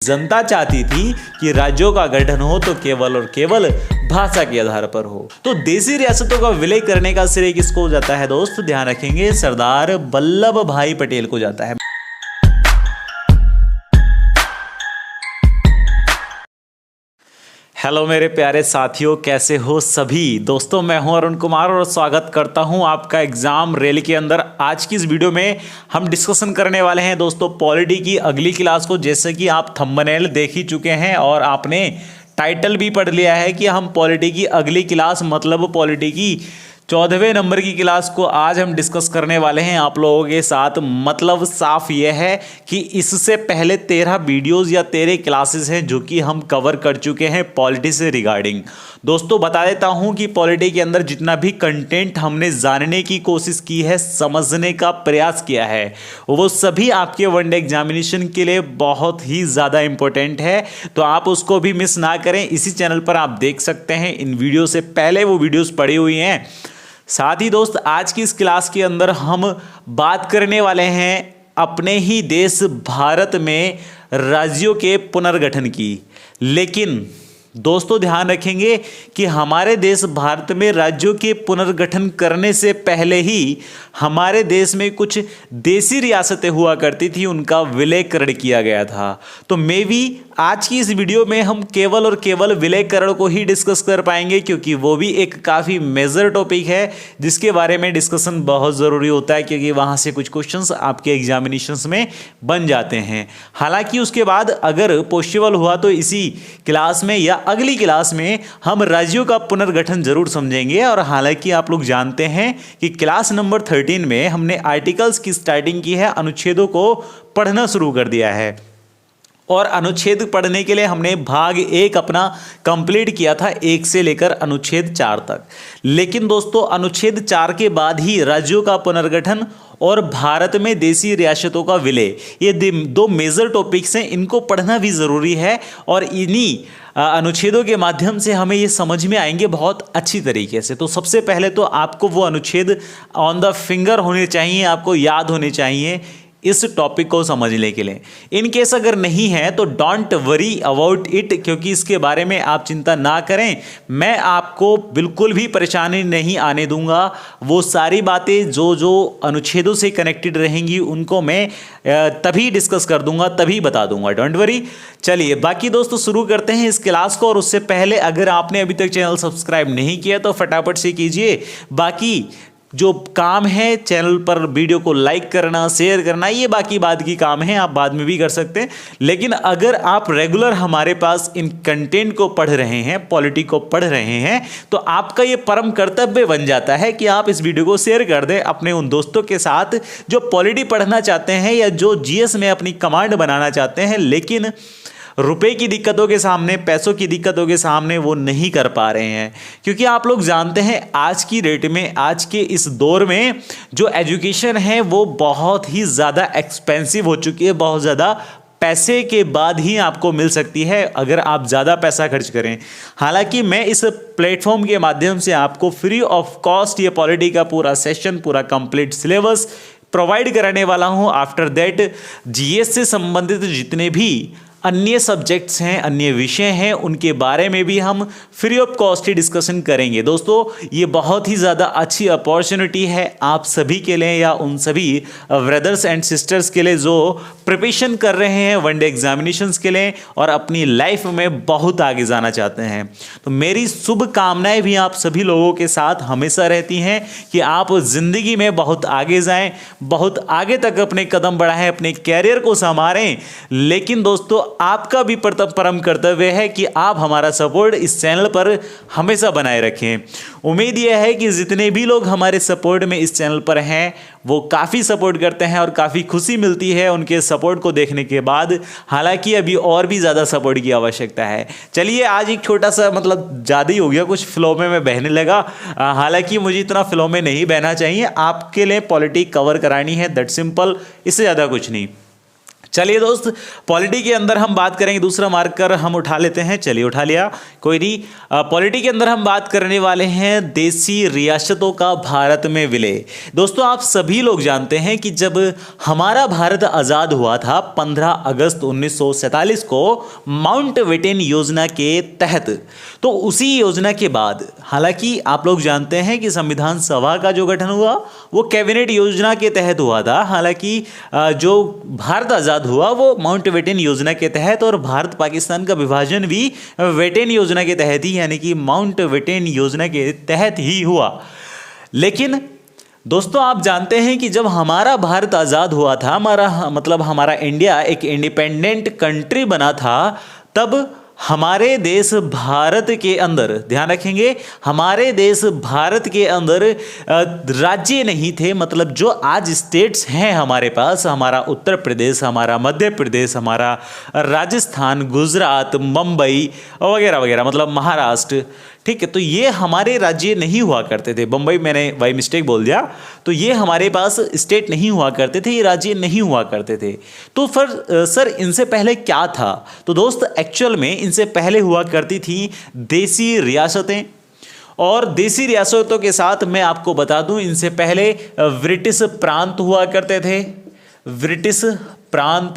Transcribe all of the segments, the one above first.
जनता चाहती थी कि राज्यों का गठन हो तो केवल और केवल भाषा के आधार पर हो। तो देशी रियासतों का विलय करने का श्रेय किसको जाता है दोस्त? ध्यान रखेंगे, सरदार वल्लभ भाई पटेल को जाता है। हेलो मेरे प्यारे साथियों, कैसे हो सभी दोस्तों? मैं हूं अरुण कुमार और स्वागत करता हूं आपका एग्जाम रैली के अंदर। आज की इस वीडियो में हम डिस्कशन करने वाले हैं दोस्तों पॉलिटी की अगली क्लास को। जैसे कि आप थंबनेल देख ही चुके हैं और आपने टाइटल भी पढ़ लिया है कि हम पॉलिटी की अगली क्लास मतलब पॉलिटी की 14वें नंबर की क्लास को आज हम डिस्कस करने वाले हैं आप लोगों के साथ। मतलब साफ यह है कि इससे पहले 13 वीडियोस या 13 क्लासेस हैं जो कि हम कवर कर चुके हैं पॉलिटी से रिगार्डिंग। दोस्तों बता देता हूं कि पॉलिटी के अंदर जितना भी कंटेंट हमने जानने की कोशिश की है, समझने का प्रयास किया है, वो सभी आपके वनडे एग्जामिनेशन के लिए बहुत ही ज़्यादा इंपॉर्टेंट है। तो आप उसको भी मिस ना करें। इसी चैनल पर आप देख सकते हैं, इन वीडियो से पहले वो वीडियोस पड़ी हुई हैं। साथ ही दोस्त आज की इस क्लास के अंदर हम बात करने वाले हैं अपने ही देश भारत में राज्यों के पुनर्गठन की। लेकिन दोस्तों ध्यान रखेंगे कि हमारे देश भारत में राज्यों के पुनर्गठन करने से पहले ही हमारे देश में कुछ देशी रियासतें हुआ करती थी, उनका विलयकरण किया गया था। तो मे भी आज की इस वीडियो में हम केवल और केवल विलयकरण को ही डिस्कस कर पाएंगे, क्योंकि वो भी एक काफ़ी मेजर टॉपिक है जिसके बारे में डिस्कशन बहुत ज़रूरी होता है, क्योंकि वहाँ से कुछ क्वेश्चंस आपके एग्जामिनेशंस में बन जाते हैं। हालांकि उसके बाद अगर पॉसिबल हुआ तो इसी क्लास में या अगली क्लास में हम राज्यों का पुनर्गठन जरूर समझेंगे। और हालांकि आप लोग जानते हैं कि क्लास नंबर 13 में हमने आर्टिकल्स की स्टार्टिंग की है, अनुच्छेदों को पढ़ना शुरू कर दिया है और अनुच्छेद पढ़ने के लिए हमने भाग 1 अपना कंप्लीट किया था, 1 से लेकर अनुच्छेद 4 तक। लेकिन दोस्तों अनुच्छेद 4 के बाद ही राज्यों का पुनर्गठन और भारत में देशी रियासतों का विलय, ये दो मेजर टॉपिक्स हैं, इनको पढ़ना भी ज़रूरी है। और इन्हीं अनुच्छेदों के माध्यम से हमें ये समझ में आएंगे बहुत अच्छी तरीके से। तो सबसे पहले तो आपको वो अनुच्छेद ऑन द फिंगर होने चाहिए, आपको याद होने चाहिए इस टॉपिक को समझने के लिए। इन केस अगर नहीं है तो डोंट वरी अबाउट इट, क्योंकि इसके बारे में आप चिंता ना करें। मैं आपको बिल्कुल भी परेशानी नहीं आने दूंगा। वो सारी बातें जो अनुच्छेदों से कनेक्टेड रहेंगी उनको मैं तभी डिस्कस कर दूंगा, तभी बता दूंगा, डोंट वरी। चलिए बाकी दोस्तों शुरू करते हैं इस क्लास को। और उससे पहले अगर आपने अभी तक चैनल सब्सक्राइब नहीं किया तो फटाफट से कीजिए। बाकी जो काम है चैनल पर वीडियो को लाइक करना, शेयर करना, ये बाकी बाद की काम है, आप बाद में भी कर सकते हैं। लेकिन अगर आप रेगुलर हमारे पास इन कंटेंट को पढ़ रहे हैं, पॉलिटी को पढ़ रहे हैं, तो आपका ये परम कर्तव्य बन जाता है कि आप इस वीडियो को शेयर कर दें अपने उन दोस्तों के साथ जो पॉलिटी पढ़ना चाहते हैं या जो जीएस में अपनी कमांड बनाना चाहते हैं, लेकिन रुपए की दिक्कतों के सामने, पैसों की दिक्कतों के सामने वो नहीं कर पा रहे हैं। क्योंकि आप लोग जानते हैं आज की डेट में, आज के इस दौर में जो एजुकेशन है वो बहुत ही ज़्यादा एक्सपेंसिव हो चुकी है। बहुत ज़्यादा पैसे के बाद ही आपको मिल सकती है अगर आप ज़्यादा पैसा खर्च करें। हालांकि मैं इस प्लेटफॉर्म के माध्यम से आपको फ्री ऑफ कॉस्ट ये पॉलिटी का पूरा सेशन, पूरा कंप्लीट सिलेबस प्रोवाइड कराने वाला हूँ। आफ्टर दैट जीएस से संबंधित जितने भी अन्य सब्जेक्ट्स हैं, अन्य विषय हैं, उनके बारे में भी हम free of cost he discussion करेंगे। दोस्तों ये बहुत ही ज़्यादा अच्छी अपॉर्चुनिटी है आप सभी के लिए या उन सभी ब्रदर्स एंड सिस्टर्स के लिए जो प्रिपरेशन कर रहे हैं वनडे एग्जामिनेशंस के लिए और अपनी लाइफ में बहुत आगे जाना चाहते हैं। तो मेरी शुभकामनाएं भी आप सभी लोगों के साथ हमेशा रहती हैं कि आप ज़िंदगी में बहुत आगे जाएं, बहुत आगे तक अपने कदम बढ़ाएं, अपने कैरियर को संवारें। लेकिन दोस्तों आपका भी परम कर्तव्य है कि आप हमारा सपोर्ट इस चैनल पर हमेशा बनाए रखें। उम्मीद यह है कि जितने भी लोग हमारे सपोर्ट में इस चैनल पर हैं वो काफ़ी सपोर्ट करते हैं और काफ़ी खुशी मिलती है उनके सपोर्ट को देखने के बाद। हालांकि अभी और भी ज़्यादा सपोर्ट की आवश्यकता है। चलिए आज एक छोटा सा मतलब ज़्यादा ही हो गया, कुछ फ्लो में मैं बहने लगा। हालांकि मुझे इतना फ्लो में नहीं बहना चाहिए, आपके लिए पॉलिटिक्स कवर करानी है, दैट सिंपल, इससे ज़्यादा कुछ नहीं। चलिए दोस्त, पॉलिटी के अंदर हम बात करेंगे। दूसरा मार्कर हम उठा लेते हैं। चलिए उठा लिया, कोई नहीं। पॉलिटी के अंदर हम बात करने वाले हैं देसी रियासतों का भारत में विलय। दोस्तों, आप सभी लोग जानते हैं कि जब हमारा भारत आज़ाद हुआ था 15 अगस्त 1947 को माउंटबेटन योजना के तहत, तो उसी योजना के बाद, हालांकि आप लोग जानते हैं कि संविधान सभा का जो गठन हुआ वो कैबिनेट योजना के तहत हुआ था। हालांकि जो भारत आज़ाद हुआ वो माउंटबेटन योजना के तहत, और भारत पाकिस्तान का विभाजन भी बेटन योजना के तहत ही, यानी कि माउंटबेटन योजना के तहत ही हुआ। लेकिन दोस्तों, आप जानते हैं कि जब हमारा भारत आज़ाद हुआ था, हमारा इंडिया एक इंडिपेंडेंट कंट्री बना था, तब हमारे देश भारत के अंदर, ध्यान रखेंगे, हमारे देश भारत के अंदर राज्य नहीं थे। मतलब जो आज स्टेट्स हैं हमारे पास, हमारा उत्तर प्रदेश, हमारा मध्य प्रदेश, हमारा राजस्थान, गुजरात, मुंबई वगैरह वगैरह, मतलब महाराष्ट्र, ठीक है, तो ये हमारे राज्य नहीं हुआ करते थे। बम्बई मैंने बाई मिस्टेक बोल दिया, तो ये हमारे पास स्टेट नहीं हुआ करते थे, ये राज्य नहीं हुआ करते थे। तो फिर सर इनसे पहले क्या था? तो दोस्त, एक्चुअल में इनसे पहले हुआ करती थी देसी रियासतें, और देसी रियासतों के साथ मैं आपको बता दूं, इनसे पहले ब्रिटिश प्रांत हुआ करते थे, ब्रिटिश प्रांत,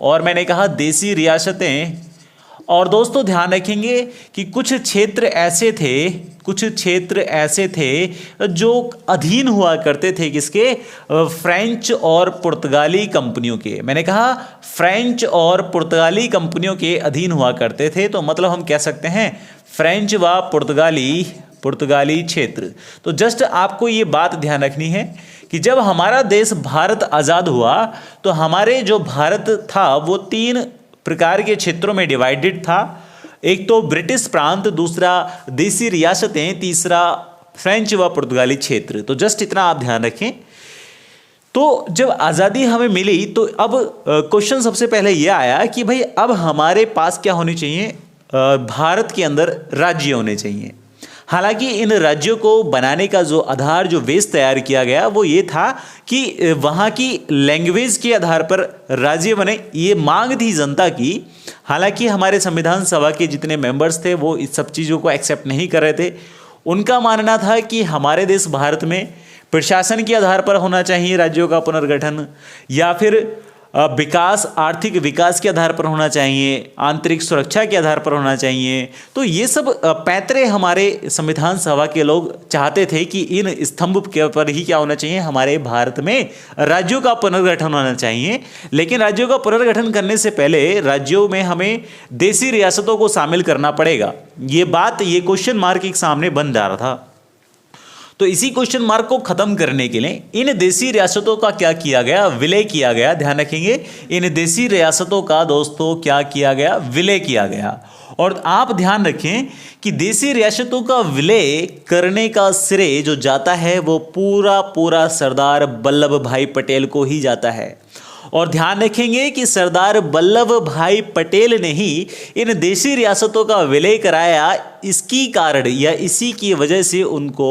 और मैंने कहा देसी रियासतें। और दोस्तों ध्यान रखेंगे कि कुछ क्षेत्र ऐसे थे जो अधीन हुआ करते थे किसके? फ्रेंच और पुर्तगाली कंपनियों के। मैंने कहा फ्रेंच और पुर्तगाली कंपनियों के अधीन हुआ करते थे, तो मतलब हम कह सकते हैं फ्रेंच व पुर्तगाली क्षेत्र। तो जस्ट आपको ये बात ध्यान रखनी है कि जब हमारा देश भारत आज़ाद हुआ तो हमारे जो भारत था वो 3 प्रकार के क्षेत्रों में डिवाइडेड था। एक तो ब्रिटिश प्रांत, दूसरा देसी रियासतें, तीसरा फ्रेंच व पुर्तगाली क्षेत्र। तो जस्ट इतना आप ध्यान रखें। तो जब आज़ादी हमें मिली तो अब क्वेश्चन सबसे पहले यह आया कि भाई अब हमारे पास क्या होनी चाहिए? भारत के अंदर राज्य होने चाहिए। हालांकि इन राज्यों को बनाने का जो आधार, जो बेस तैयार किया गया वो ये था कि वहाँ की लैंग्वेज के आधार पर राज्य बने, ये मांग थी जनता की। हालांकि हमारे संविधान सभा के जितने मेंबर्स थे वो इस सब चीज़ों को एक्सेप्ट नहीं कर रहे थे। उनका मानना था कि हमारे देश भारत में प्रशासन के आधार पर होना चाहिए राज्यों का पुनर्गठन, या फिर विकास, आर्थिक विकास के आधार पर होना चाहिए, आंतरिक सुरक्षा के आधार पर होना चाहिए। तो ये सब पैतरे हमारे संविधान सभा के लोग चाहते थे कि इन स्तंभ के ऊपर ही क्या होना चाहिए? हमारे भारत में राज्यों का पुनर्गठन होना चाहिए। लेकिन राज्यों का पुनर्गठन करने से पहले राज्यों में हमें देसी रियासतों को शामिल करना पड़ेगा। ये क्वेश्चन मार्क एक सामने बन जा रहा था। तो इसी क्वेश्चन मार्क को खत्म करने के लिए इन देसी रियासतों का क्या किया गया? विलय किया गया। ध्यान रखेंगे, इन देसी रियासतों का दोस्तों क्या किया गया? विलय किया गया। और आप ध्यान रखें कि देसी रियासतों का विलय करने का श्रेय जो जाता है वो पूरा सरदार वल्लभ भाई पटेल को ही जाता है। और ध्यान रखेंगे कि सरदार वल्लभ भाई पटेल ने ही इन देसी रियासतों का विलय कराया। इसकी कारण या इसी की वजह से उनको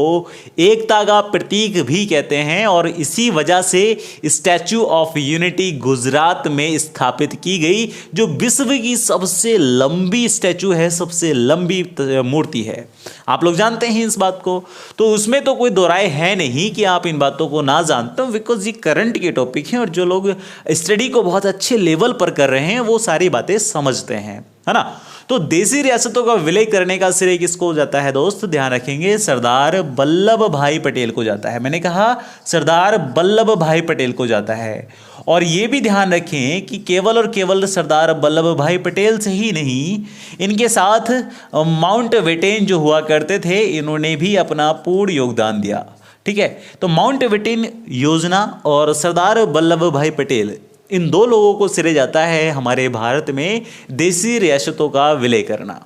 एकता का प्रतीक भी कहते हैं, और इसी वजह से स्टैचू ऑफ यूनिटी गुजरात में स्थापित की गई, जो विश्व की सबसे लंबी स्टैचू है, सबसे लंबी मूर्ति है। आप लोग जानते हैं इस बात को, तो उसमें तो कोई दो राय है नहीं कि आप इन बातों को ना जानते हो, बिकॉज ये करंट के टॉपिक हैं और जो लोग स्टडी को बहुत अच्छे लेवल पर कर रहे हैं वो सारी बातें समझते हैं, है ना। तो देसी रियासतों का विलय करने का श्रेय किसको जाता है दोस्त? ध्यान रखेंगे, सरदार वल्लभ भाई पटेल को जाता है। मैंने कहा सरदार वल्लभ भाई पटेल को जाता है। और ये भी ध्यान रखें कि केवल और केवल सरदार वल्लभ भाई पटेल से ही नहीं, इनके साथ माउंटबेटन जो हुआ करते थे, इन्होंने भी अपना पूर्ण योगदान दिया। ठीक है, तो माउंटबेटन योजना और सरदार वल्लभ भाई पटेल, इन दो लोगों को श्रेय जाता है हमारे भारत में देसी रियासतों का विलय करना।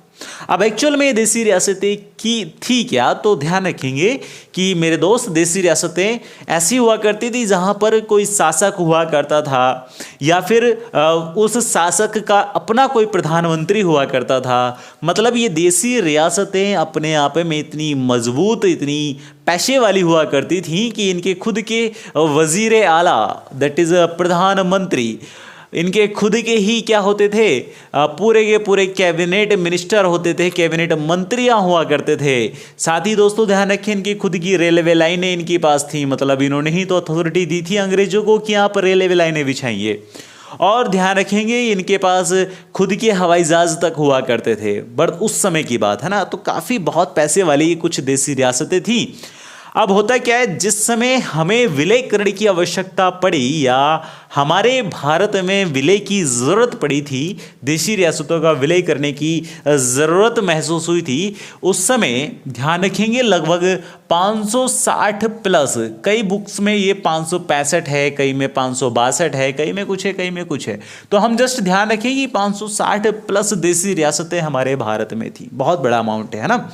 अब एक्चुअल में देसी रियासतें की थी क्या? तो ध्यान रखेंगे कि मेरे दोस्त, देसी रियासतें ऐसी हुआ करती थी जहां पर कोई शासक हुआ करता था, या फिर उस शासक का अपना कोई प्रधानमंत्री हुआ करता था। मतलब ये देसी रियासतें अपने आप में इतनी मजबूत, इतनी पैसे वाली हुआ करती थी कि इनके खुद के वजीर आला, दैट इज प्रधानमंत्री, इनके खुद के ही क्या होते थे, पूरे के पूरे कैबिनेट मिनिस्टर होते थे, कैबिनेट मंत्रियां हुआ करते थे। साथ ही दोस्तों ध्यान रखें, इनकी खुद की रेलवे लाइनें इनके पास थी, मतलब इन्होंने ही तो अथॉरिटी दी थी अंग्रेजों को कि आप रेलवे लाइनें बिछाइए। और ध्यान रखेंगे इनके पास खुद के हवाई जहाज तक हुआ करते थे, बट उस समय की बात है ना, तो काफ़ी बहुत पैसे वाली कुछ देसी रियासतें थी। अब होता क्या है, जिस समय हमें विलय करने की आवश्यकता पड़ी या हमारे भारत में विलय की ज़रूरत पड़ी थी, देशी रियासतों का विलय करने की ज़रूरत महसूस हुई थी, उस समय ध्यान रखेंगे लगभग 560 प्लस, कई बुक्स में ये 565 है, कई में 562 है, कई में कुछ है, कई में कुछ है, तो हम जस्ट ध्यान रखें कि 560 प्लस देशी रियासतें हमारे भारत में थी। बहुत बड़ा अमाउंट है ना।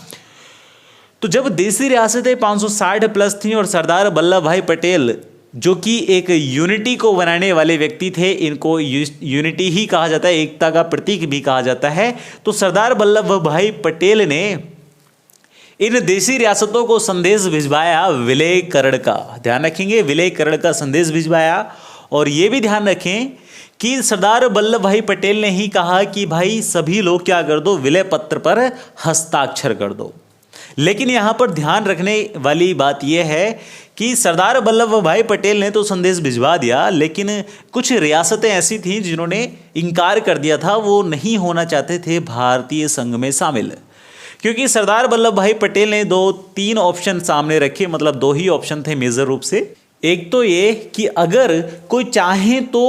तो जब देशी रियासतें 560 प्लस थी और सरदार वल्लभ भाई पटेल जो कि एक यूनिटी को बनाने वाले व्यक्ति थे, इनको यूनिटी ही कहा जाता है, एकता का प्रतीक भी कहा जाता है, तो सरदार वल्लभ भाई पटेल ने इन देशी रियासतों को संदेश भिजवाया विलयकरण का। ध्यान रखेंगे, विलयकरण का संदेश भिजवाया। और ये भी ध्यान रखें कि सरदार वल्लभ भाई पटेल ने ही कहा कि भाई सभी लोग क्या कर दो, विलय पत्र पर हस्ताक्षर कर दो। लेकिन यहाँ पर ध्यान रखने वाली बात यह है कि सरदार वल्लभ भाई पटेल ने तो संदेश भिजवा दिया, लेकिन कुछ रियासतें ऐसी थीं जिन्होंने इनकार कर दिया था, वो नहीं होना चाहते थे भारतीय संघ में शामिल। क्योंकि सरदार वल्लभ भाई पटेल ने 2-3 ऑप्शन सामने रखे, मतलब 2 ही ऑप्शन थे मेजर रूप से। एक तो ये कि अगर कोई चाहे तो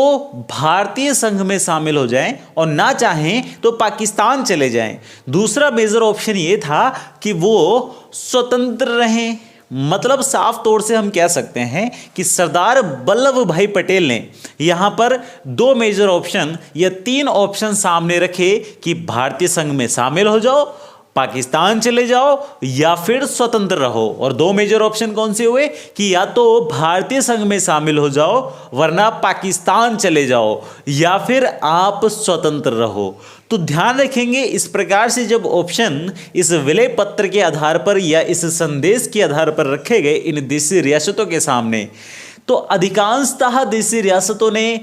भारतीय संघ में शामिल हो जाएं और ना चाहें तो पाकिस्तान चले जाएं। दूसरा मेजर ऑप्शन ये था कि वो स्वतंत्र रहें। मतलब साफ तौर से हम कह सकते हैं कि सरदार वल्लभ भाई पटेल ने यहाँ पर 2 मेजर ऑप्शन या 3 ऑप्शन सामने रखे कि भारतीय संघ में शामिल हो जाओ, पाकिस्तान चले जाओ या फिर स्वतंत्र रहो। और 2 मेजर ऑप्शन कौन से हुए कि या तो भारतीय संघ में शामिल हो जाओ वरना पाकिस्तान चले जाओ या फिर आप स्वतंत्र रहो। तो ध्यान रखेंगे इस प्रकार से जब ऑप्शन इस विलय पत्र के आधार पर या इस संदेश के आधार पर रखे गए इन देशी रियासतों के सामने, तो अधिकांशतः देशी रियासतों ने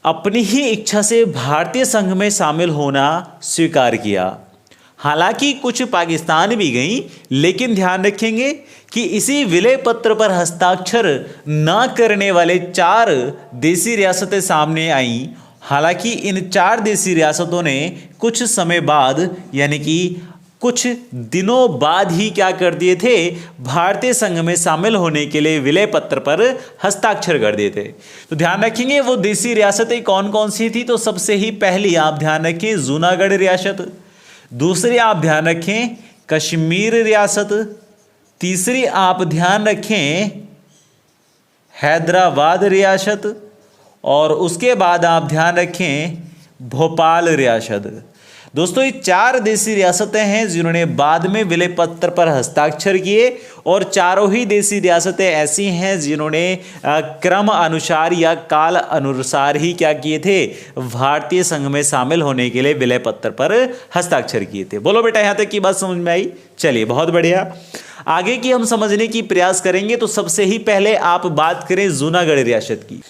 अपनी ही इच्छा से भारतीय संघ में शामिल होना स्वीकार किया। हालांकि कुछ पाकिस्तान भी गई, लेकिन ध्यान रखेंगे कि इसी विलय पत्र पर हस्ताक्षर न करने वाले 4 देशी रियासतें सामने आईं। हालांकि इन 4 देशी रियासतों ने कुछ समय बाद यानी कि कुछ दिनों बाद ही क्या कर दिए थे, भारतीय संघ में शामिल होने के लिए विलय पत्र पर हस्ताक्षर कर दिए थे। तो ध्यान रखेंगे वो देशी रियासतें कौन कौन सी थी। तो सबसे ही पहली आप ध्यान रखें जूनागढ़ रियासत, दूसरी आप ध्यान रखें कश्मीर रियासत, तीसरी आप ध्यान रखें हैदराबाद रियासत और उसके बाद आप ध्यान रखें भोपाल रियासत। दोस्तों ये 4 देशी रियासतें हैं जिन्होंने बाद में विलय पत्र पर हस्ताक्षर किए और चारों ही देशी रियासतें ऐसी हैं जिन्होंने क्रम अनुसार या काल अनुसार ही क्या किए थे, भारतीय संघ में शामिल होने के लिए विलय पत्र पर हस्ताक्षर किए थे। बोलो बेटा यहाँ तक की बात समझ में आई? चलिए बहुत बढ़िया, आगे की हम समझने की प्रयास करेंगे। तो सबसे ही पहले आप बात करें जूनागढ़ रियासत की।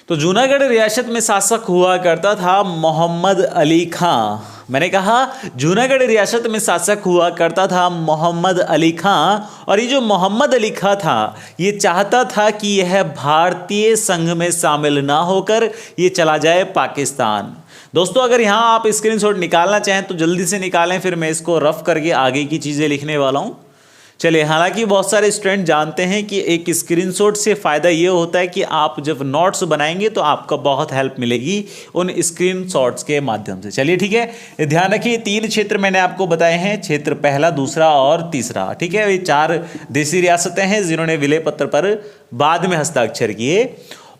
तो जूनागढ़ रियासत में शासक हुआ करता था मोहम्मद अली खां। मैंने कहा जूनागढ़ रियासत में शासक हुआ करता था मोहम्मद अली खां, और ये जो मोहम्मद अली खां था ये चाहता था कि यह भारतीय संघ में शामिल ना होकर ये चला जाए पाकिस्तान। दोस्तों अगर यहाँ आप स्क्रीनशॉट निकालना चाहें तो जल्दी से निकालें, फिर मैं इसको रफ करके आगे की चीज़ें लिखने वाला हूँ। चलिए, हालांकि बहुत सारे स्टूडेंट जानते हैं कि एक स्क्रीनशॉट से फ़ायदा ये होता है कि आप जब नोट्स बनाएंगे तो आपको बहुत हेल्प मिलेगी उन स्क्रीनशॉट्स के माध्यम से। चलिए ठीक है, ध्यान रखिए 3 क्षेत्र मैंने आपको बताए हैं, क्षेत्र पहला, दूसरा और तीसरा। ठीक है, ये 4 देशी रियासतें हैं जिन्होंने विलय पत्र पर बाद में हस्ताक्षर किए,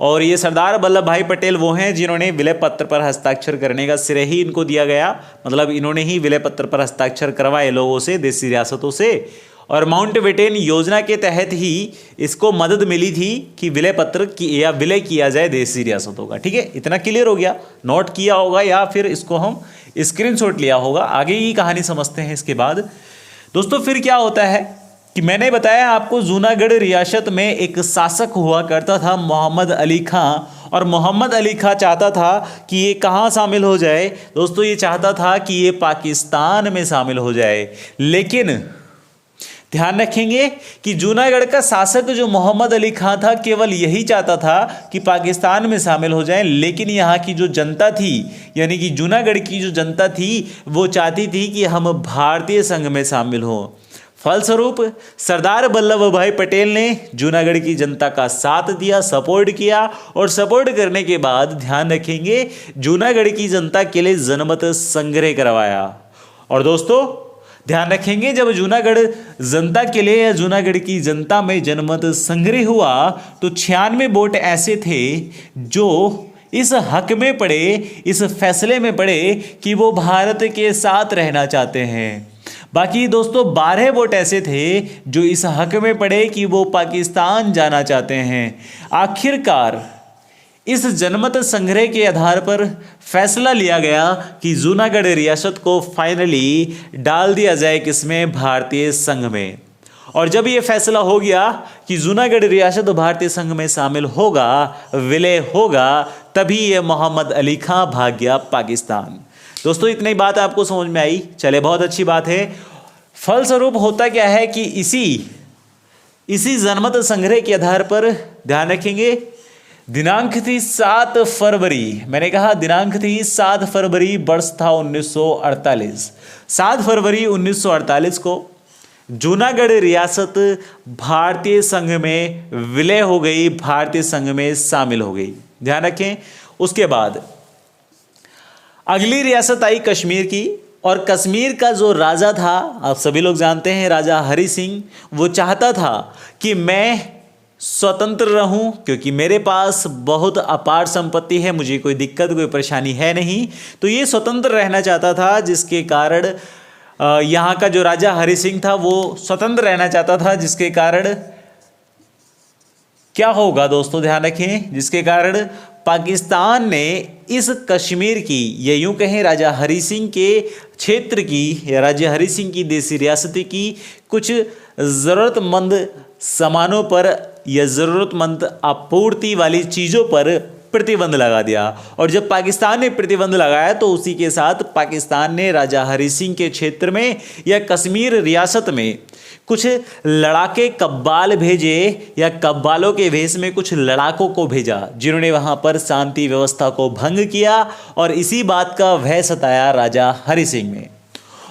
और ये सरदार वल्लभ भाई पटेल वो हैं जिन्होंने विलय पत्र पर हस्ताक्षर करने का श्रेय ही इनको दिया गया। मतलब इन्होंने ही विलय पत्र पर हस्ताक्षर करवाए लोगों से, देशी रियासतों से, और माउंटबेटन योजना के तहत ही इसको मदद मिली थी कि विलय पत्र की या विलय किया जाए देशी रियासतों का। ठीक है, इतना क्लियर हो गया, नोट किया होगा या फिर इसको हम स्क्रीनशॉट लिया होगा। आगे की कहानी समझते हैं इसके बाद। दोस्तों फिर क्या होता है कि मैंने बताया आपको जूनागढ़ रियासत में एक शासक हुआ करता था मोहम्मद अली खां, और मोहम्मद अली खां चाहता था कि ये कहाँ शामिल हो जाए दोस्तों, ये चाहता था कि ये पाकिस्तान में शामिल हो जाए। लेकिन ध्यान रखेंगे कि जूनागढ़ का शासक जो मोहम्मद अली खां था केवल यही चाहता था कि पाकिस्तान में शामिल हो जाए, लेकिन यहाँ की जो जनता थी यानी कि जूनागढ़ की जो जनता थी वो चाहती थी कि हम भारतीय संघ में शामिल हों। फलस्वरूप सरदार वल्लभ भाई पटेल ने जूनागढ़ की जनता का साथ दिया, सपोर्ट किया, और सपोर्ट करने के बाद ध्यान रखेंगे जूनागढ़ की जनता के लिए जनमत संग्रह करवाया। और दोस्तों ध्यान रखेंगे जब जूनागढ़ जनता के लिए या जूनागढ़ की जनता में जनमत संग्रह हुआ तो 96 वोट ऐसे थे जो इस हक में पड़े, इस फैसले में पड़े कि वो भारत के साथ रहना चाहते हैं। बाकी दोस्तों 12 वोट ऐसे थे जो इस हक में पड़े कि वो पाकिस्तान जाना चाहते हैं। आखिरकार इस जनमत संग्रह के आधार पर फैसला लिया गया कि जूनागढ़ रियासत को फाइनली डाल दिया जाए किसमें, भारतीय संघ में। और जब ये फैसला हो गया कि जूनागढ़ रियासत भारतीय संघ में शामिल होगा, विलय होगा, तभी ये मोहम्मद अली खां भाग गया पाकिस्तान। दोस्तों इतनी बात आपको समझ में आई, चले बहुत अच्छी बात है। फलस्वरूप होता क्या है कि इसी जनमत संग्रह के आधार पर ध्यान रखेंगे दिनांक थी 7 फरवरी, मैंने कहा दिनांक थी 7 फरवरी, वर्ष था 1948। 7 फरवरी 1948 को जूनागढ़ रियासत भारतीय संघ में विलय हो गई, भारतीय संघ में शामिल हो गई। ध्यान रखें उसके बाद अगली रियासत आई कश्मीर की, और कश्मीर का जो राजा था आप सभी लोग जानते हैं राजा हरि सिंह, वो चाहता था कि मैं स्वतंत्र रहूं क्योंकि मेरे पास बहुत अपार संपत्ति है, मुझे कोई दिक्कत कोई परेशानी है नहीं, तो ये स्वतंत्र रहना चाहता था। जिसके कारण यहाँ का जो राजा हरि सिंह था वो स्वतंत्र रहना चाहता था, जिसके कारण क्या होगा दोस्तों ध्यान रखें, जिसके कारण पाकिस्तान ने इस कश्मीर की या यूं कहें राजा हरि सिंह के क्षेत्र की या राजा हरि सिंह की देसी रियासती की कुछ ज़रूरतमंद सामानों पर या ज़रूरतमंद आपूर्ति वाली चीज़ों पर प्रतिबंध लगा दिया। और जब पाकिस्तान ने प्रतिबंध लगाया तो उसी के साथ पाकिस्तान ने राजा हरि सिंह के क्षेत्र में या कश्मीर रियासत में कुछ लड़ाके कब्बाल भेजे या कब्बालों के भेष में कुछ लड़ाकों को भेजा, जिन्होंने वहां पर शांति व्यवस्था को भंग किया, और इसी बात का भय सताया राजा हरि सिंह में।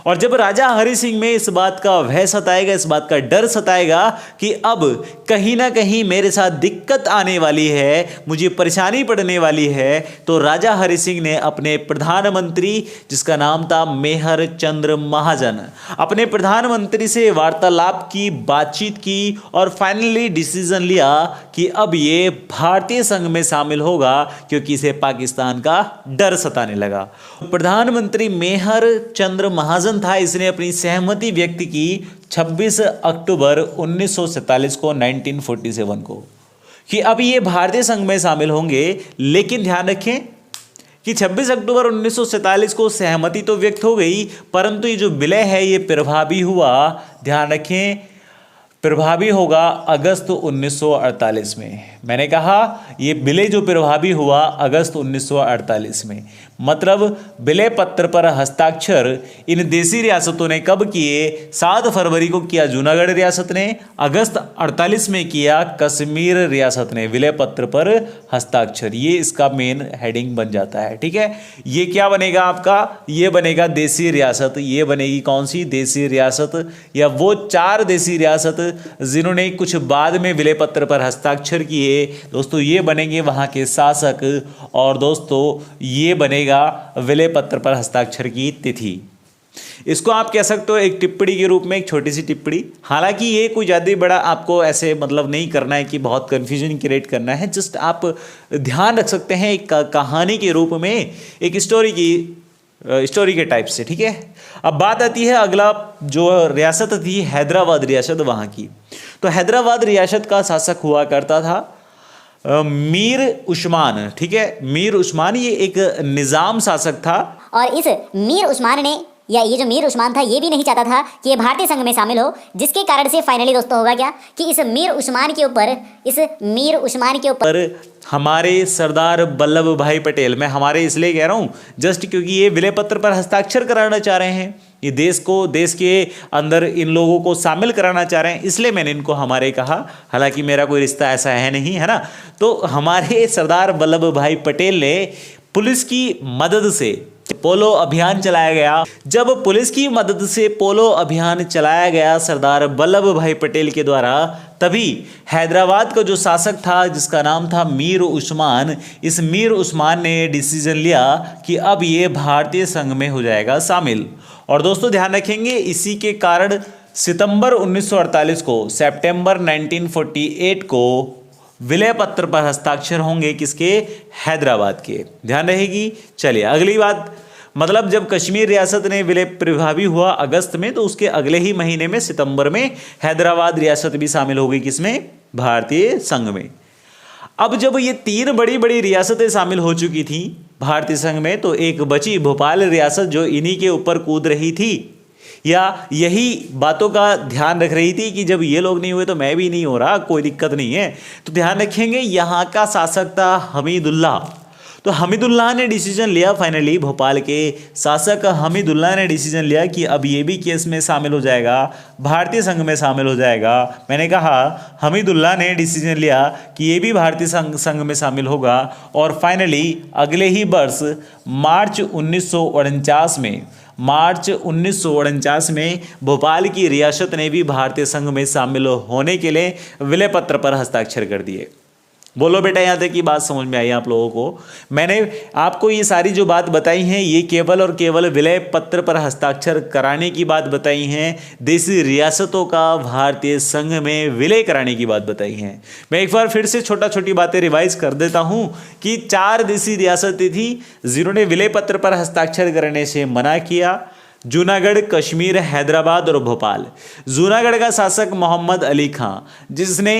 और जब राजा हरि सिंह में इस बात का भय सताएगा, इस बात का डर सताएगा कि अब कहीं ना कहीं मेरे साथ दिक्कत आने वाली है, मुझे परेशानी पड़ने वाली है, तो राजा हरि सिंह ने अपने प्रधानमंत्री जिसका नाम था मेहर चंद्र महाजन, अपने प्रधानमंत्री से वार्तालाप की, बातचीत की, और फाइनली डिसीजन लिया कि अब ये भारतीय संघ में शामिल होगा क्योंकि इसे पाकिस्तान का डर सताने लगा। प्रधानमंत्री मेहर चंद्र महाजन था, इसने अपनी सहमति व्यक्त की 26 अक्टूबर 1947 को 1947 को कि अब ये भारतीय संघ में शामिल होंगे। लेकिन ध्यान रखें कि 26 अक्टूबर 1947 को सहमति तो व्यक्त हो गई, परंतु ये जो विलय है ये प्रभावी हुआ, ध्यान रखें प्रभावी होगा अगस्त 1948 में। मैंने कहा ये विलय जो प्रभावी हुआ अगस्त 1948 में, मतलब विलय पत्र पर हस्ताक्षर इन देसी रियासतों ने कब किए? 7 फरवरी को किया जूनागढ़ रियासत ने, अगस्त 48 में किया कश्मीर रियासत ने विलय पत्र पर हस्ताक्षर। ये इसका मेन हेडिंग बन जाता है, ठीक है। ये क्या बनेगा आपका? ये बनेगा देसी रियासत। ये बनेगी कौन सी? देसी रियासत, या वो 4 देसी रियासत जिन्होंने कुछ बाद में विलय पत्र पर हस्ताक्षर किए दोस्तों, ये बनेंगे वहाँ के शासक, और दोस्तों ये बनेगा विलय पत्र पर हस्ताक्षर की तिथि। इसको आप कह सकते हो एक टिप्पणी के रूप में, एक छोटी सी टिप्पणी। हालांकि ये कोई ज़्यादा बड़ा आपको ऐसे मतलब नहीं करना है कि बहुत कन्फ्यूजन क्रिएट करना है, जस्ट आप ध्यान रख सकते हैं एक कहानी के रूप में, एक स्टोरी के टाइप से, ठीक है। अब बात आती है अगला जो रियासत थी हैदराबाद रियासत वहाँ की। तो हैदराबाद रियासत का शासक हुआ करता था मीर उस्मान, ठीक है। मीर उस्मान ये एक निज़ाम शासक था, और इस मीर उस्मान ने या ये जो मीर उस्मान था ये भी नहीं चाहता था कि ये भारतीय संघ में शामिल हो, जिसके कारण से फाइनली दोस्तों होगा क्या कि इस मीर उस्मान के ऊपर हमारे सरदार वल्लभ भाई पटेल, मैं हमारे इसलिए कह रहा हूँ जस्ट क्योंकि ये विलय पत्र पर हस्ताक्षर कराना चाह रहे हैं, ये देश के अंदर इन लोगों को शामिल कराना चाह रहे हैं, इसलिए मैंने इनको हमारे कहा। हालांकि मेरा कोई रिश्ता ऐसा है नहीं, है ना। तो हमारे सरदार वल्लभ भाई पटेल ने पुलिस की मदद से पोलो अभियान चलाया गया। जब पुलिस की मदद से पोलो अभियान चलाया गया सरदार वल्लभ भाई पटेल के द्वारा, तभी हैदराबाद का जो शासक था जिसका नाम था मीर उस्मान, इस मीर उस्मान ने डिसीजन लिया कि अब ये भारतीय संघ में हो जाएगा शामिल। और दोस्तों ध्यान रखेंगे, इसी के कारण सितंबर 1948 को, सितंबर 1948 को विलय पत्र पर हस्ताक्षर होंगे किसके? हैदराबाद के। ध्यान रहेगी। चलिए अगली बात, मतलब जब कश्मीर रियासत ने विलय प्रभावी हुआ अगस्त में, तो उसके अगले ही महीने में सितंबर में हैदराबाद रियासत भी शामिल हो गई किसमें? भारतीय संघ में। अब जब ये तीन बड़ी बड़ी रियासतें शामिल हो चुकी थी भारतीय संघ में, तो एक बची भोपाल रियासत जो इन्हीं के ऊपर कूद रही थी, या यही बातों का ध्यान रख रही थी कि जब ये लोग नहीं हुए तो मैं भी नहीं हो रहा, कोई दिक्कत नहीं है। तो ध्यान रखेंगे, यहाँ का शासक था हमीदुल्लाह। तो हमीदुल्लाह ने डिसीजन लिया, फाइनली भोपाल के शासक हमीदुल्लाह ने डिसीजन लिया कि अब ये भी केस में शामिल हो जाएगा, भारतीय संघ में शामिल हो जाएगा। मैंने कहा हमीदुल्लाह ने डिसीजन लिया कि ये भी भारतीय संघ में शामिल होगा। और फाइनली अगले ही वर्ष मार्च 1949 में भोपाल की रियासत ने भी भारतीय संघ में शामिल होने के लिए विलय पत्र पर हस्ताक्षर कर दिए। बोलो बेटा, यहाँ तक की बात समझ में आई आप लोगों को? मैंने आपको ये सारी जो बात बताई हैं, ये केवल और केवल विलय पत्र पर हस्ताक्षर कराने की बात बताई हैं, देशी रियासतों का भारतीय संघ में विलय कराने की बात बताई हैं। मैं एक बार फिर से छोटी बातें रिवाइज कर देता हूँ कि 4 देशी रियासतें थी जिन्होंने विलय पत्र पर हस्ताक्षर करने से मना किया: जूनागढ़, कश्मीर, हैदराबाद और भोपाल। जूनागढ़ का शासक मोहम्मद अली खां, जिसने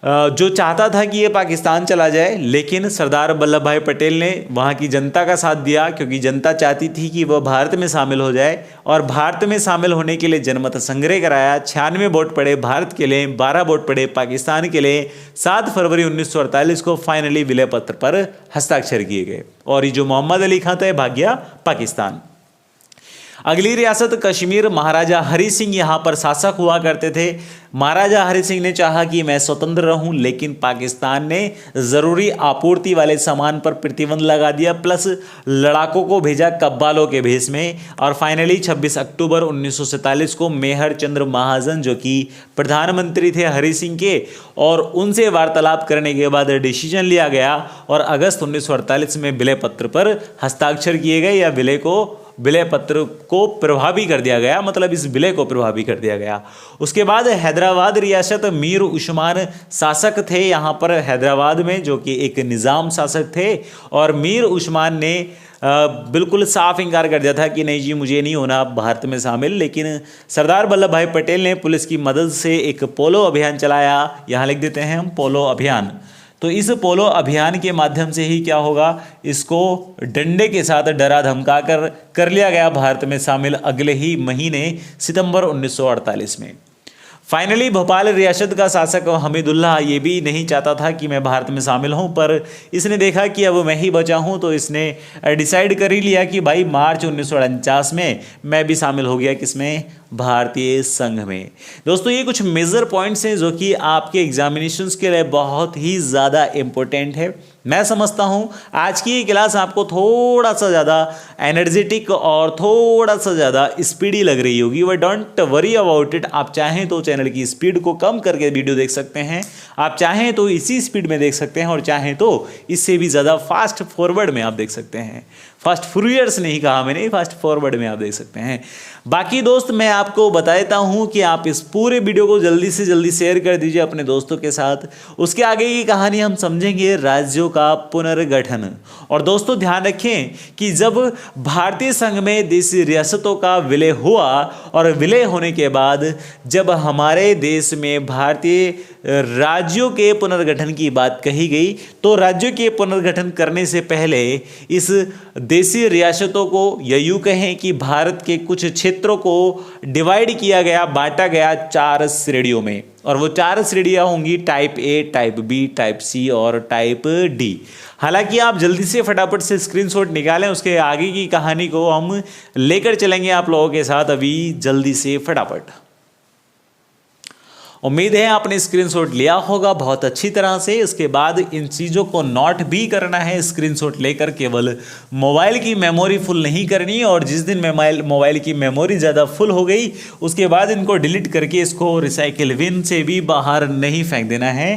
जो चाहता था कि ये पाकिस्तान चला जाए, लेकिन सरदार वल्लभ भाई पटेल ने वहाँ की जनता का साथ दिया, क्योंकि जनता चाहती थी कि वह भारत में शामिल हो जाए। और भारत में शामिल होने के लिए जनमत संग्रह कराया। 96 वोट पड़े भारत के लिए, 12 वोट पड़े पाकिस्तान के लिए। 7 फरवरी 1948 को फाइनली विलय पत्र पर हस्ताक्षर किए गए, और ये जो मोहम्मद अली खां था भाग गया पाकिस्तान। अगली रियासत कश्मीर, महाराजा हरि सिंह यहाँ पर शासक हुआ करते थे। महाराजा हरि सिंह ने चाहा कि मैं स्वतंत्र रहूं, लेकिन पाकिस्तान ने ज़रूरी आपूर्ति वाले सामान पर प्रतिबंध लगा दिया, प्लस लड़ाकों को भेजा कब्बालों के भेष में। और फाइनली 26 अक्टूबर 1947 को मेहर चंद्र महाजन, जो कि प्रधानमंत्री थे हरि सिंह के, और उनसे वार्तालाप करने के बाद डिसीजन लिया गया और अगस्त 1948 में विलय पत्र पर हस्ताक्षर किए गए, या विलय पत्र को प्रभावी कर दिया गया, मतलब इस विलय को प्रभावी कर दिया गया। उसके बाद हैदराबाद रियासत, मीर उस्मान शासक थे यहाँ पर हैदराबाद में, जो कि एक निज़ाम शासक थे। और मीर उस्मान ने बिल्कुल साफ इनकार कर दिया था कि नहीं जी, मुझे नहीं होना भारत में शामिल। लेकिन सरदार वल्लभ भाई पटेल ने पुलिस की मदद से एक पोलो अभियान चलाया। यहाँ लिख देते हैं हम, पोलो अभियान। तो इस पोलो अभियान के माध्यम से ही क्या होगा, इसको डंडे के साथ डरा धमका कर लिया गया भारत में शामिल अगले ही महीने सितंबर 1948 में। फाइनली भोपाल रियासत का शासक हमीदुल्लाह ये भी नहीं चाहता था कि मैं भारत में शामिल हूं, पर इसने देखा कि अब मैं ही बचा हूं, तो इसने डिसाइड कर ही लिया कि भाई मार्च 1949 में मैं भी शामिल हो गया, किसमें? भारतीय संघ में। दोस्तों ये कुछ मेजर पॉइंट्स हैं जो कि आपके एग्जामिनेशंस के लिए बहुत ही ज़्यादा इम्पोर्टेंट है। मैं समझता हूँ आज की ये क्लास आपको थोड़ा सा ज़्यादा एनर्जेटिक और थोड़ा सा ज़्यादा स्पीडी लग रही होगी, but don't worry about it. आप चाहें तो चैनल की स्पीड को कम करके वीडियो देख सकते हैं, आप चाहें तो इसी स्पीड में देख सकते हैं, और चाहें तो इससे भी ज़्यादा फास्ट फॉरवर्ड में आप देख सकते हैं। फास्ट फॉरवर्ड्स नहीं कहा मैंने, फास्ट फॉरवर्ड में आप देख सकते हैं। बाकी दोस्त मैं आपको बता देता हूं कि आप इस पूरे वीडियो को जल्दी से जल्दी शेयर कर दीजिए अपने दोस्तों के साथ। उसके आगे की कहानी हम समझेंगे राज्यों का पुनर्गठन। और दोस्तों ध्यान रखें कि जब भारतीय संघ में देशी रियासतों का विलय हुआ, और विलय होने के बाद जब हमारे देश में भारतीय राज्यों के पुनर्गठन की बात कही गई, तो राज्यों के पुनर्गठन करने से पहले इस देशी रियासतों को, या यूँ कहें कि भारत के कुछ क्षेत्रों को डिवाइड किया गया, बांटा गया 4 श्रेणियों में। और वो 4 श्रेणियाँ होंगी type A, type B, type C और टाइप डी। हालांकि आप जल्दी से फटाफट से स्क्रीनशॉट निकालें, उसके आगे की कहानी को हम लेकर चलेंगे आप लोगों के साथ अभी जल्दी से फटाफट। उम्मीद है आपने स्क्रीनशॉट लिया होगा बहुत अच्छी तरह से। इसके बाद इन चीज़ों को नोट भी करना है। स्क्रीनशॉट लेकर केवल मोबाइल की मेमोरी फुल नहीं करनी, और जिस दिन मोबाइल की मेमोरी ज़्यादा फुल हो गई उसके बाद इनको डिलीट करके इसको रिसाइकिल बिन से भी बाहर नहीं फेंक देना है,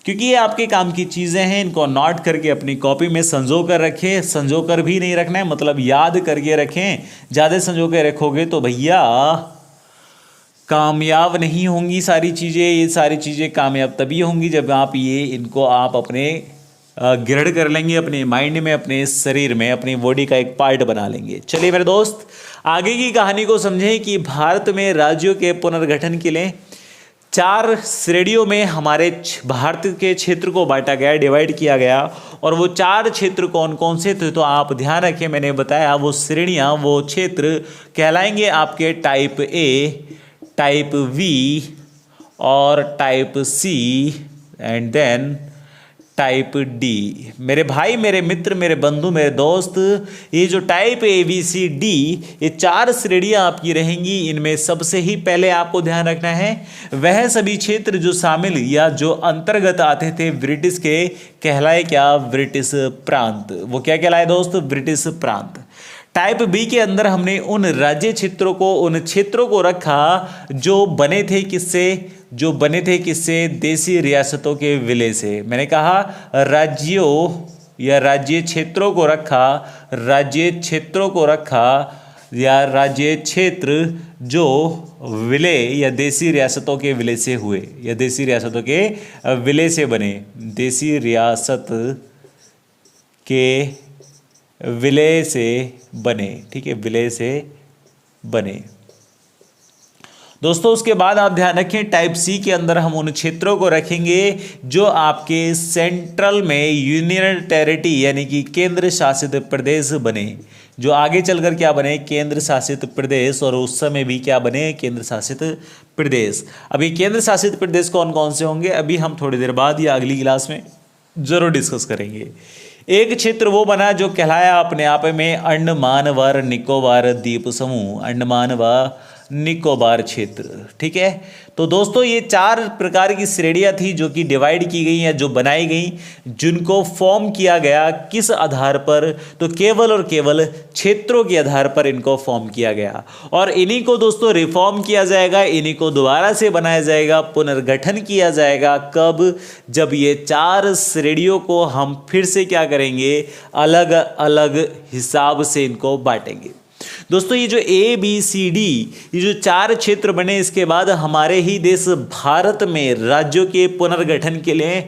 क्योंकि ये आपके काम की चीज़ें हैं। इनको नोट करके अपनी कॉपी में संजो कर रखें। संजो कर भी नहीं रखना है, मतलब याद करके रखें। ज़्यादा संजो के रखोगे तो भैया कामयाब नहीं होंगी सारी चीज़ें। ये सारी चीज़ें कामयाब तभी होंगी जब आप इनको अपने ग्रहण कर लेंगे, अपने माइंड में, अपने शरीर में, अपनी बॉडी का एक पार्ट बना लेंगे। चलिए मेरे दोस्त, आगे की कहानी को समझें कि भारत में राज्यों के पुनर्गठन के लिए 4 श्रेणियों में हमारे भारत के क्षेत्र को बांटा गया, डिवाइड किया गया। और वो 4 क्षेत्र कौन कौन से थे, तो आप ध्यान रखें, मैंने बताया वो श्रेणियाँ, वो क्षेत्र कहलाएंगे आपके टाइप ए, टाइप वी और type C and then type D. मेरे भाई, मेरे मित्र, मेरे बंधु, मेरे दोस्त, ये जो type A, B, C, D, ये 4 श्रेणियाँ आपकी रहेंगी। इनमें सबसे ही पहले आपको ध्यान रखना है वह सभी क्षेत्र जो शामिल या जो अंतर्गत आते थे ब्रिटिश के, कहलाए क्या? ब्रिटिश प्रांत। वो क्या कहलाए दोस्त? ब्रिटिश प्रांत। टाइप बी के अंदर हमने उन राज्य क्षेत्रों को, उन क्षेत्रों को रखा जो बने थे किससे? जो बने थे किससे? देशी रियासतों के विलय से। मैंने कहा राज्यों या राज्य क्षेत्रों को रखा, राज्य क्षेत्रों को रखा या राज्य क्षेत्र जो विलय या देशी रियासतों के विलय से हुए, या देशी रियासतों के विलय से बने, देशी रियासत के विलय से बने। ठीक है, विलय से बने दोस्तों। उसके बाद आप ध्यान रखें टाइप सी के अंदर हम उन क्षेत्रों को रखेंगे जो आपके सेंट्रल में यूनियन टेरिटरी यानी कि केंद्र शासित प्रदेश बने, जो आगे चलकर क्या बने? केंद्र शासित प्रदेश। और उस समय भी क्या बने? केंद्र शासित प्रदेश। अभी केंद्र शासित प्रदेश कौन कौन से होंगे अभी हम थोड़ी देर बाद या अगली क्लास में जरूर डिस्कस करेंगे। एक क्षेत्र वो बना जो कहलाया अपने आप में अंडमान व निकोबार द्वीप समूह, अंडमान व निकोबार क्षेत्र। ठीक है, तो दोस्तों ये 4 प्रकार की श्रेणियां थी जो कि डिवाइड की गई या जो बनाई गई, जिनको फॉर्म किया गया किस आधार पर? तो केवल और केवल क्षेत्रों के आधार पर इनको फॉर्म किया गया। और इन्हीं को दोस्तों रिफॉर्म किया जाएगा, इन्हीं को दोबारा से बनाया जाएगा, पुनर्गठन किया जाएगा। कब? जब ये 4 श्रेणियों को हम फिर से क्या करेंगे? अलग अलग हिसाब से इनको बांटेंगे। दोस्तों ये जो ए, बी, सी, डी, ये जो 4 क्षेत्र बने, इसके बाद हमारे ही देश भारत में राज्यों के पुनर्गठन के लिए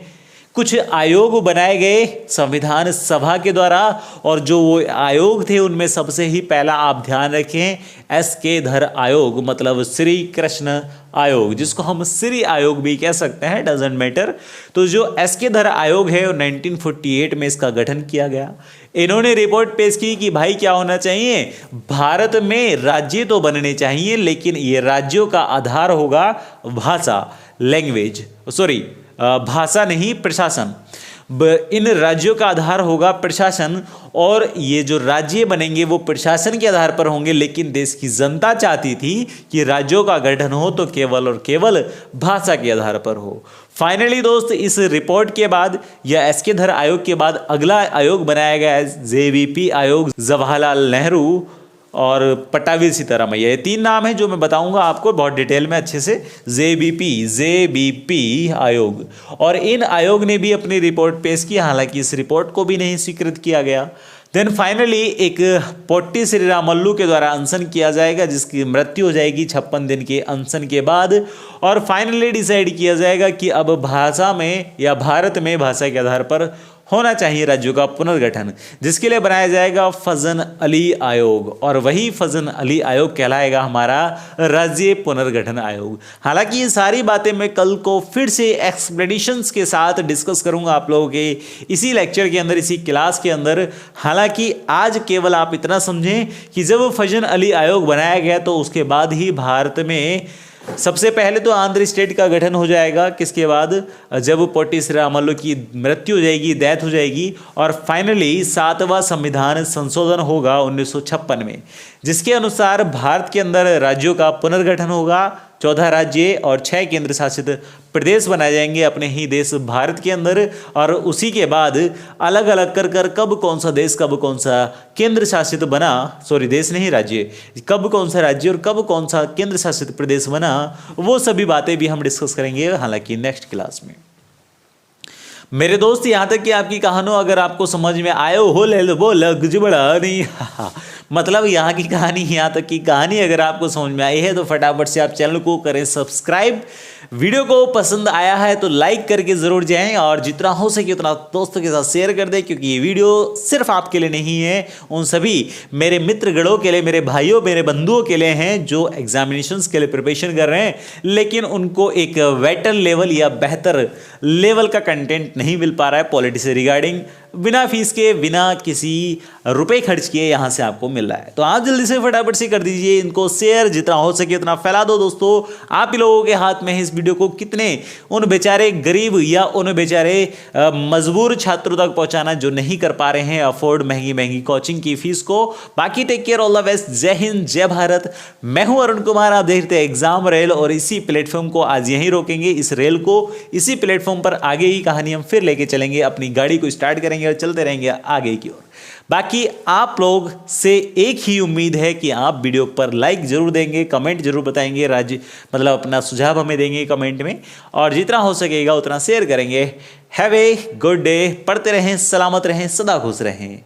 कुछ आयोग बनाए गए संविधान सभा के द्वारा। और जो वो आयोग थे उनमें सबसे ही पहला आप ध्यान रखें एस.के. धर आयोग, मतलब श्री कृष्ण आयोग, जिसको हम श्री आयोग भी कह सकते हैं, डजेंट मैटर। तो जो एस.के. धर आयोग है 1948 में इसका गठन किया गया। इन्होंने रिपोर्ट पेश की कि भाई क्या होना चाहिए? भारत में राज्य तो बनने चाहिए, लेकिन ये राज्यों का आधार होगा भाषा, लैंग्वेज, सॉरी भाषा नहीं, प्रशासन। इन राज्यों का आधार होगा प्रशासन, और ये जो राज्य बनेंगे वो प्रशासन के आधार पर होंगे। लेकिन देश की जनता चाहती थी कि राज्यों का गठन हो तो केवल और केवल भाषा के आधार पर हो। फाइनली दोस्त इस रिपोर्ट के बाद या एस.के. धर आयोग के बाद अगला आयोग बनाया गया है जे.वी.पी. आयोग, जवाहरलाल नेहरू और पट्टाभी सीतारामैया। ये 3 नाम है जो मैं बताऊंगा आपको बहुत डिटेल में अच्छे से। जे.बी.पी. आयोग। और इन आयोग ने भी अपनी रिपोर्ट पेश की, हालांकि इस रिपोर्ट को भी नहीं स्वीकृत किया गया। देन फाइनली एक पोट्टी श्री रामल्लू के द्वारा अनशन किया जाएगा, जिसकी मृत्यु हो जाएगी 56 दिन के अनशन के बाद। और फाइनली डिसाइड किया जाएगा कि अब भाषा में या भारत में भाषा के आधार पर होना चाहिए राज्यों का पुनर्गठन, जिसके लिए बनाया जाएगा फजल अली आयोग, और वही फजल अली आयोग कहलाएगा हमारा राज्य पुनर्गठन आयोग। हालांकि ये सारी बातें मैं कल को फिर से एक्सप्लेनेशंस के साथ डिस्कस करूंगा आप लोगों के इसी लेक्चर के अंदर, इसी क्लास के अंदर। हालांकि आज केवल आप इतना समझें कि जब फजल अली आयोग बनाया गया तो उसके बाद ही भारत में सबसे पहले तो आंध्र स्टेट का गठन हो जाएगा, किसके बाद, जब पोटी श्रीरामुलु की मृत्यु हो जाएगी, डेथ हो जाएगी, और फाइनली 7वां संविधान संशोधन होगा 1956 में, जिसके अनुसार भारत के अंदर राज्यों का पुनर्गठन होगा। 14 राज्य और 6 केंद्र शासित प्रदेश बनाए जाएंगे अपने ही देश भारत के अंदर, और उसी के बाद अलग अलग कर कर कब कौन सा देश कब कौन सा केंद्र शासित बना, सॉरी देश नहीं राज्य, कब कौन सा राज्य और कब कौन सा केंद्र शासित प्रदेश बना, वो सभी बातें भी हम डिस्कस करेंगे हालांकि नेक्स्ट क्लास में। मेरे दोस्त, यहाँ तक कि आपकी कहानी अगर आपको समझ में आयो हो ले लो, वो लग बड़ा नहीं मतलब यहाँ की कहानी, यहाँ तक की कहानी अगर आपको समझ में आई है तो फटाफट से आप चैनल को करें सब्सक्राइब। वीडियो को पसंद आया है तो लाइक करके जरूर जाएं, और जितना हो सके उतना दोस्तों के साथ शेयर कर दें, क्योंकि ये वीडियो सिर्फ आपके लिए नहीं है, उन सभी मेरे मित्रगणों के लिए, मेरे भाइयों मेरे बंधुओं के लिए हैं जो एग्जामिनेशंस के लिए प्रिपरेशन कर रहे हैं, लेकिन उनको एक बेटर लेवल या बेहतर लेवल का कंटेंट नहीं मिल पा रहा है पॉलिटी से रिगार्डिंग, बिना फीस के, बिना किसी रुपए खर्च किए यहाँ से आपको मिल रहा है। तो आप जल्दी से फटाफट से कर दीजिए इनको शेयर, जितना हो सके उतना फैला दो दोस्तों। आप ही लोगों के हाथ में है इस वीडियो को कितने उन बेचारे गरीब या उन बेचारे मजबूर छात्रों तक पहुंचाना जो नहीं कर पा रहे हैं अफोर्ड महंगी महंगी कोचिंग की फीस को। बाकी take care, all the best, जय हिंद, जय भारत। मैं हूं अरुण कुमार, आप देखते हैं एग्जाम रेल, और इसी प्लेटफॉर्म को आज यहीं रोकेंगे, इस रेल को इसी प्लेटफॉर्म पर आगे ही कहानी हम फिर लेके चलेंगे, अपनी गाड़ी को स्टार्ट करेंगे और चलते रहेंगे आगे की ओर। बाकी आप लोग से एक ही उम्मीद है कि आप वीडियो पर लाइक जरूर देंगे, कमेंट जरूर बताएंगे, मतलब अपना सुझाव हमें देंगे कमेंट में, और जितना हो सकेगा उतना शेयर करेंगे। हैव ए गुड डे, पढ़ते रहें, सलामत रहें, सदा खुश रहें।